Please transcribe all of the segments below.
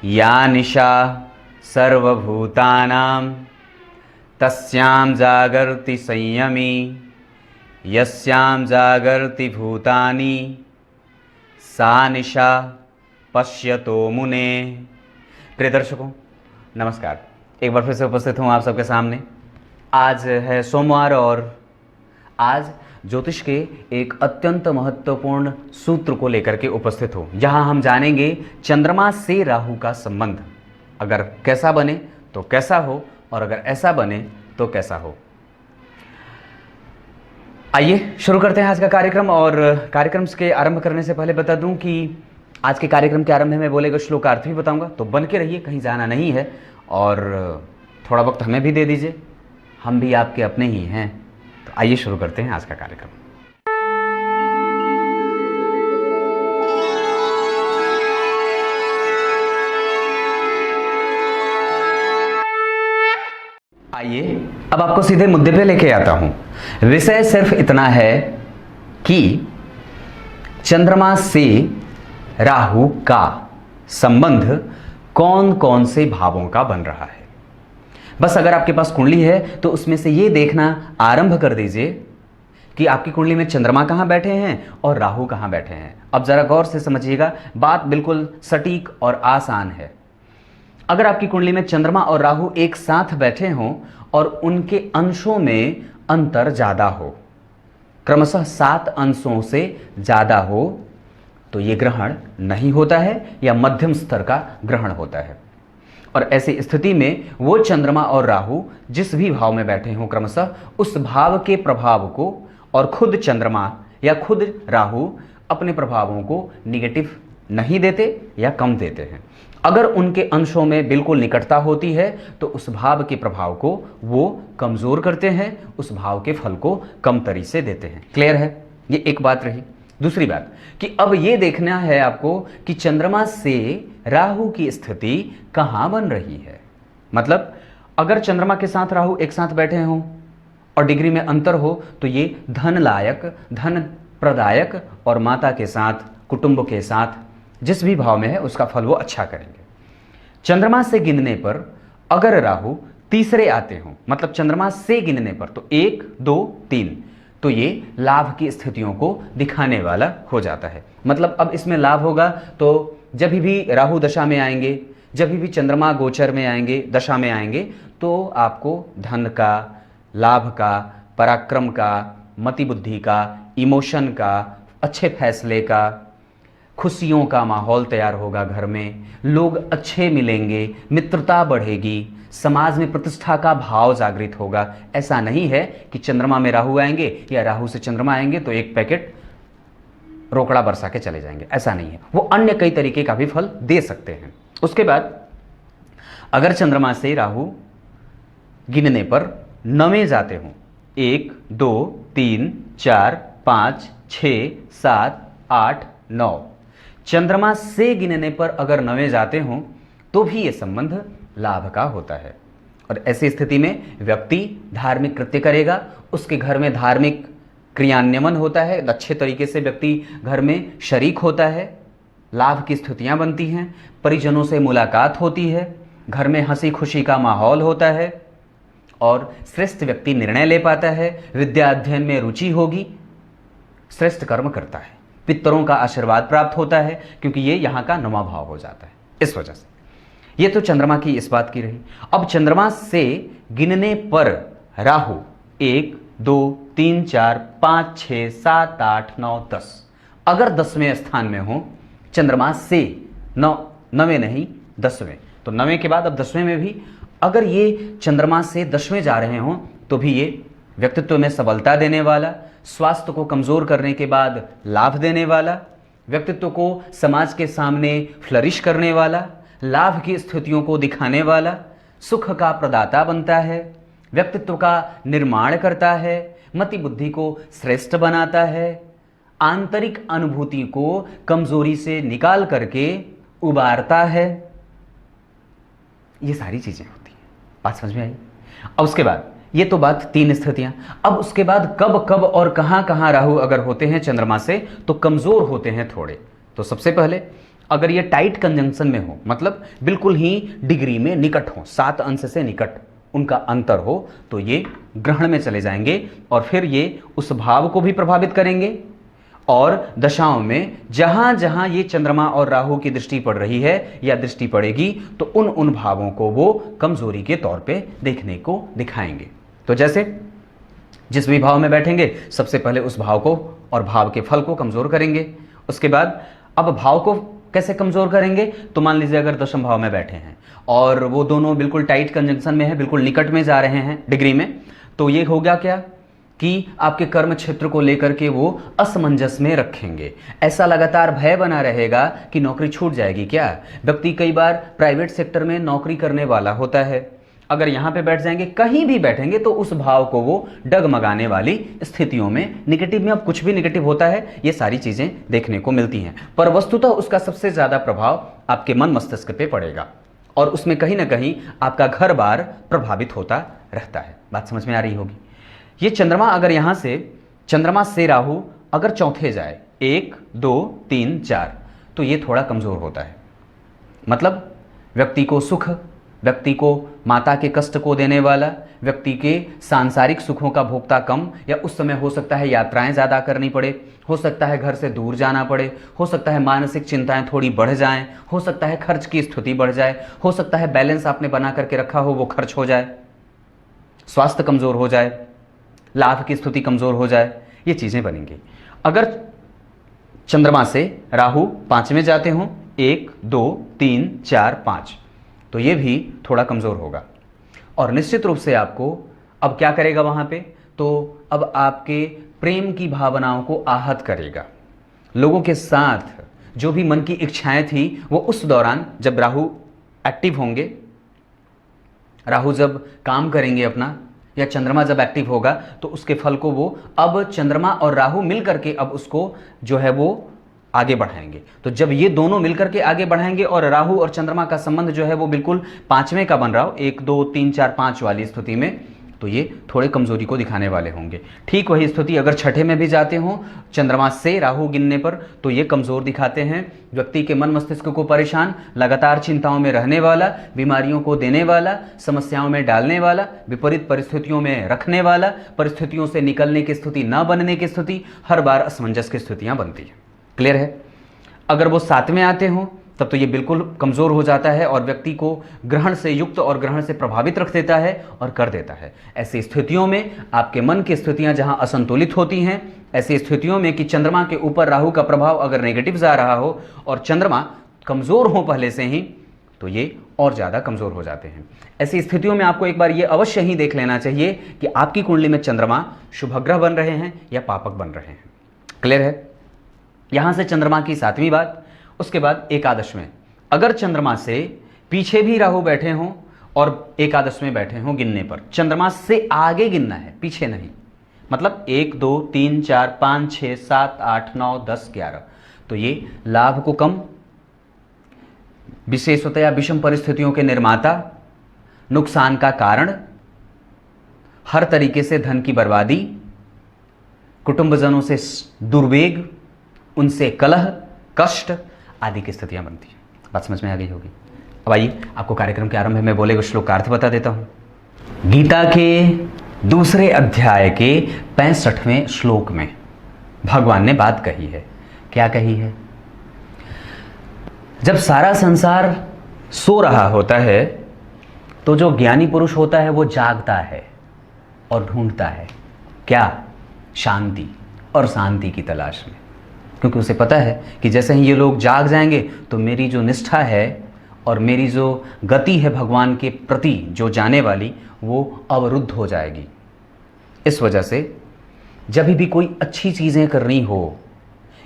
या निशा सर्वभूतानां तस्यां जागर्ति संयमी यस्यां जागर्ति भूतानि सा निशा पश्यतो मुने। प्रिय दर्शकों नमस्कार, एक बार फिर से उपस्थित हूँ आप सबके सामने। आज है सोमवार और आज ज्योतिष के एक अत्यंत महत्वपूर्ण सूत्र को लेकर के उपस्थित हूँ। यहाँ हम जानेंगे चंद्रमा से राहु का संबंध, अगर कैसा बने तो कैसा हो और अगर ऐसा बने तो कैसा हो। आइए शुरू करते हैं आज का कार्यक्रम। और कार्यक्रम के आरंभ करने से पहले बता दूं कि आज के कार्यक्रम के आरंभ में बोलेगा श्लोकार्थ भी बताऊंगा, तो बन के रहिए, कहीं जाना नहीं है। और थोड़ा वक्त हमें भी दे दीजिए, हम भी आपके अपने ही हैं। तो आइए शुरू करते हैं आज का कार्यक्रम। आइए अब आपको सीधे मुद्दे पे लेके आता हूं। विषय सिर्फ इतना है कि चंद्रमा से राहु का संबंध कौन कौन से भावों का बन रहा है। बस अगर आपके पास कुंडली है तो उसमें से ये देखना आरंभ कर दीजिए कि आपकी कुंडली में चंद्रमा कहां बैठे हैं और राहु कहां बैठे हैं। अब जरा गौर से समझिएगा, बात बिल्कुल सटीक और आसान है। अगर आपकी कुंडली में चंद्रमा और राहु एक साथ बैठे हों और उनके अंशों में अंतर ज्यादा हो, क्रमशः 7 अंशों से ज्यादा हो, तो यह ग्रहण नहीं होता है या मध्यम स्तर का ग्रहण होता है। और ऐसी स्थिति में वो चंद्रमा और राहु जिस भी भाव में बैठे हों, क्रमशः उस भाव के प्रभाव को और खुद चंद्रमा या खुद राहु अपने प्रभावों को निगेटिव नहीं देते या कम देते हैं। अगर उनके अंशों में बिल्कुल निकटता होती है तो उस भाव के प्रभाव को वो कमजोर करते हैं, उस भाव के फल को कम तरी से देते हैं। क्लियर है? ये एक बात रही। दूसरी बात कि अब ये देखना है आपको कि चंद्रमा से राहु की स्थिति कहां बन रही है। मतलब अगर चंद्रमा के साथ राहु एक साथ बैठे हों और डिग्री में अंतर हो तो ये धन लायक, धन प्रदायक और माता के साथ, कुटुंब के साथ जिस भी भाव में है उसका फल वो अच्छा करेंगे। चंद्रमा से गिनने पर अगर राहु तीसरे आते हों, मतलब चंद्रमा से गिनने पर तो 1, 2, 3, तो ये लाभ की स्थितियों को दिखाने वाला हो जाता है। मतलब अब इसमें लाभ होगा तो जब भी राहु दशा में आएंगे, जब भी चंद्रमा गोचर में आएंगे, दशा में आएंगे, तो आपको धन का, लाभ का, पराक्रम का, मति बुद्धि का, इमोशन का, अच्छे फैसले का, खुशियों का माहौल तैयार होगा। घर में लोग अच्छे मिलेंगे, मित्रता बढ़ेगी, समाज में प्रतिष्ठा का भाव जागृत होगा। ऐसा नहीं है कि चंद्रमा में राहु आएंगे या राहु से चंद्रमा आएंगे तो एक पैकेट रोकड़ा बरसा के चले जाएंगे, ऐसा नहीं है। वो अन्य कई तरीके का भी फल दे सकते हैं। उसके बाद अगर चंद्रमा से राहु गिनने पर 9वें जाते हों, 1, 2, 3, 4, 5, 6, 7, 8, 9, चंद्रमा से गिनने पर अगर 9वें जाते हों तो भी ये संबंध लाभ का होता है। और ऐसी स्थिति में व्यक्ति धार्मिक कृत्य करेगा, उसके घर में धार्मिक क्रियान्वयन होता है, अच्छे तरीके से व्यक्ति घर में शरीक होता है, लाभ की स्थितियां बनती हैं, परिजनों से मुलाकात होती है, घर में हंसी खुशी का माहौल होता है और श्रेष्ठ व्यक्ति निर्णय ले पाता है, विद्या अध्ययन में रुचि होगी, श्रेष्ठ कर्म करता है, पितरों का आशीर्वाद प्राप्त होता है, क्योंकि ये यहाँ का 9वां भाव हो जाता है। इस वजह से ये तो चंद्रमा की इस बात की रही। अब चंद्रमा से गिनने पर राहु 1, 2, 3, 4, 5, 6, 7, 8, 9, 10 अगर 10वें स्थान में हो चंद्रमा से, 9वें नहीं 10वें, तो 9वें के बाद अब 10वें में भी अगर ये चंद्रमा से 10वें जा रहे हों तो भी ये व्यक्तित्व में सबलता देने वाला, स्वास्थ्य को कमजोर करने के बाद लाभ देने वाला, व्यक्तित्व को समाज के सामने फ्लरिश करने वाला, लाभ की स्थितियों को दिखाने वाला, सुख का प्रदाता बनता है, व्यक्तित्व का निर्माण करता है, मति बुद्धि को श्रेष्ठ बनाता है, आंतरिक अनुभूति को कमजोरी से निकाल करके उबारता है। ये सारी चीजें होती हैं। बात समझ में आई? अब उसके बाद ये तो बात 3 स्थितियां। अब उसके बाद कब कब और कहां कहां राहु अगर होते हैं चंद्रमा से तो कमजोर होते हैं थोड़े। तो सबसे पहले अगर ये टाइट कंजंक्शन में हो, मतलब बिल्कुल ही डिग्री में निकट हो, 7 अंश से निकट उनका अंतर हो, तो ये ग्रहण में चले जाएंगे और फिर ये उस भाव को भी प्रभावित करेंगे और दशाओं में जहां जहां ये चंद्रमा और राहु की दृष्टि पड़ रही है या दृष्टि पड़ेगी तो उन भावों को वो कमजोरी के तौर पे देखने को दिखाएंगे। तो जैसे जिस भी भाव में बैठेंगे सबसे पहले उस भाव को और भाव के फल को कमजोर करेंगे। उसके बाद अब भाव को कैसे कमजोर करेंगे, तो मान लीजिए अगर दशम भाव में बैठे हैं और वो दोनों बिल्कुल टाइट कंजंक्शन में है, बिल्कुल निकट में जा रहे हैं डिग्री में, तो ये हो गया क्या कि आपके कर्म क्षेत्र को लेकर के वो असमंजस में रखेंगे। ऐसा लगातार भय बना रहेगा कि नौकरी छूट जाएगी क्या। व्यक्ति कई बार प्राइवेट सेक्टर में नौकरी करने वाला होता है, अगर यहाँ पे बैठ जाएंगे, कहीं भी बैठेंगे तो उस भाव को वो डगमगाने वाली स्थितियों में, नेगेटिव में अब कुछ भी नेगेटिव होता है, ये सारी चीजें देखने को मिलती हैं। पर वस्तुतः उसका सबसे ज्यादा प्रभाव आपके मन मस्तिष्क पे पड़ेगा और उसमें कहीं ना कहीं आपका घर बार प्रभावित होता रहता है। बात समझ में आ रही होगी। ये चंद्रमा अगर यहां से, चंद्रमा से राहु अगर चौथे जाए 1 2 3 4, तो ये थोड़ा कमजोर होता है। मतलब व्यक्ति को सुख, व्यक्ति को माता के कष्ट को देने वाला, व्यक्ति के सांसारिक सुखों का भोक्ता कम, या उस समय हो सकता है यात्राएं ज़्यादा करनी पड़े, हो सकता है घर से दूर जाना पड़े, हो सकता है मानसिक चिंताएं थोड़ी बढ़ जाएं, हो सकता है खर्च की स्थिति बढ़ जाए, हो सकता है बैलेंस आपने बना करके रखा हो वो खर्च हो जाए, स्वास्थ्य कमज़ोर हो जाए, लाभ की स्थिति कमज़ोर हो जाए, ये चीज़ें बनेंगी। अगर चंद्रमा से राहु 5 में जाते हों 1 2 3 4 5, तो ये भी थोड़ा कमज़ोर होगा और निश्चित रूप से आपको अब क्या करेगा वहाँ पे, तो अब आपके प्रेम की भावनाओं को आहत करेगा। लोगों के साथ जो भी मन की इच्छाएं थी वो उस दौरान जब राहु एक्टिव होंगे, राहु जब काम करेंगे अपना, या चंद्रमा जब एक्टिव होगा तो उसके फल को वो अब चंद्रमा और राहु मिल करके अब उसको जो है वो आगे बढ़ाएंगे। तो जब ये दोनों मिलकर के आगे बढ़ाएंगे और राहु और चंद्रमा का संबंध जो है वो बिल्कुल 5वें का बन रहा हो, 1 2 3 4 5 वाली स्थिति में, तो ये थोड़े कमजोरी को दिखाने वाले होंगे। ठीक वही स्थिति अगर छठे में भी जाते हों चंद्रमा से राहु गिनने पर, तो ये कमजोर दिखाते हैं। व्यक्ति के मन मस्तिष्क को परेशान, लगातार चिंताओं में रहने वाला, बीमारियों को देने वाला, समस्याओं में डालने वाला, विपरीत परिस्थितियों में रखने वाला, परिस्थितियों से निकलने की स्थिति न बनने की स्थिति, हर बार असमंजस की स्थितियां बनती हैं। क्लियर है। अगर वो 7 में आते हों तब तो ये बिल्कुल कमज़ोर हो जाता है और व्यक्ति को ग्रहण से युक्त और ग्रहण से प्रभावित रख देता है और कर देता है। ऐसी स्थितियों में आपके मन की स्थितियां जहां असंतुलित होती हैं, ऐसी स्थितियों में कि चंद्रमा के ऊपर राहु का प्रभाव अगर नेगेटिव जा रहा हो और चंद्रमा कमज़ोर हो पहले से ही, तो ये और ज़्यादा कमज़ोर हो जाते हैं। ऐसी स्थितियों में आपको एक बार ये अवश्य ही देख लेना चाहिए कि आपकी कुंडली में चंद्रमा शुभग्रह बन रहे हैं या पापक बन रहे हैं। क्लियर है। यहां से चंद्रमा की 7वीं बात। उसके बाद एकादश में अगर चंद्रमा से पीछे भी राहु बैठे हों और एकादश में बैठे हों गिनने पर, चंद्रमा से आगे गिनना है, पीछे नहीं। मतलब 1 2 3 4 5 6 7 8 9 10 11, तो ये लाभ को कम, विशेषतया विषम परिस्थितियों के निर्माता, नुकसान का कारण, हर तरीके से धन की बर्बादी, कुटुंबजनों से दुर्वेग, उनसे कलह, कष्ट आदि की स्थितियां बनती हैं। बात समझ में आ गई होगी। अब आइए आपको कार्यक्रम के आरंभ में बोले हुए श्लोक का अर्थ बता देता हूं। गीता के दूसरे अध्याय के 65वें श्लोक में भगवान ने बात कही है। क्या कही है? जब सारा संसार सो रहा होता है तो जो ज्ञानी पुरुष होता है वो जागता है और ढूंढता है क्या? शांति, और शांति की तलाश में, क्योंकि उसे पता है कि जैसे ही ये लोग जाग जाएंगे तो मेरी जो निष्ठा है और मेरी जो गति है भगवान के प्रति जो जाने वाली, वो अवरुद्ध हो जाएगी। इस वजह से जब भी कोई अच्छी चीज़ें करनी हो,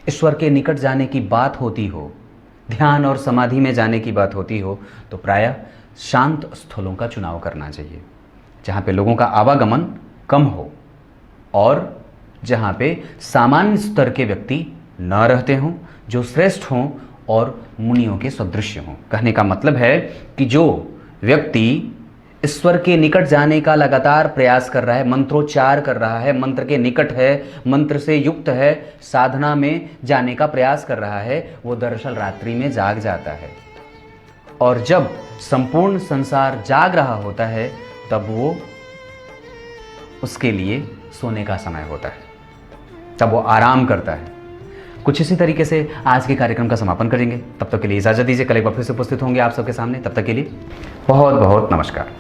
ईश्वर के निकट जाने की बात होती हो, ध्यान और समाधि में जाने की बात होती हो, तो प्रायः शांत स्थलों का चुनाव करना चाहिए, जहाँ पे लोगों का आवागमन कम हो और जहाँ पे सामान्य स्तर के व्यक्ति न रहते हों, जो श्रेष्ठ हों और मुनियों के सदृश हों। कहने का मतलब है कि जो व्यक्ति ईश्वर के निकट जाने का लगातार प्रयास कर रहा है, मंत्रोच्चार कर रहा है, मंत्र के निकट है, मंत्र से युक्त है, साधना में जाने का प्रयास कर रहा है, वो दरअसल रात्रि में जाग जाता है। और जब संपूर्ण संसार जाग रहा होता है तब वो उसके लिए सोने का समय होता है, तब वो आराम करता है। कुछ इसी तरीके से आज के कार्यक्रम का समापन करेंगे। तब तक के लिए इजाज़त दीजिए, कल एक बार फिर से उपस्थित होंगे आप सबके सामने। तब तक के लिए बहुत बहुत नमस्कार।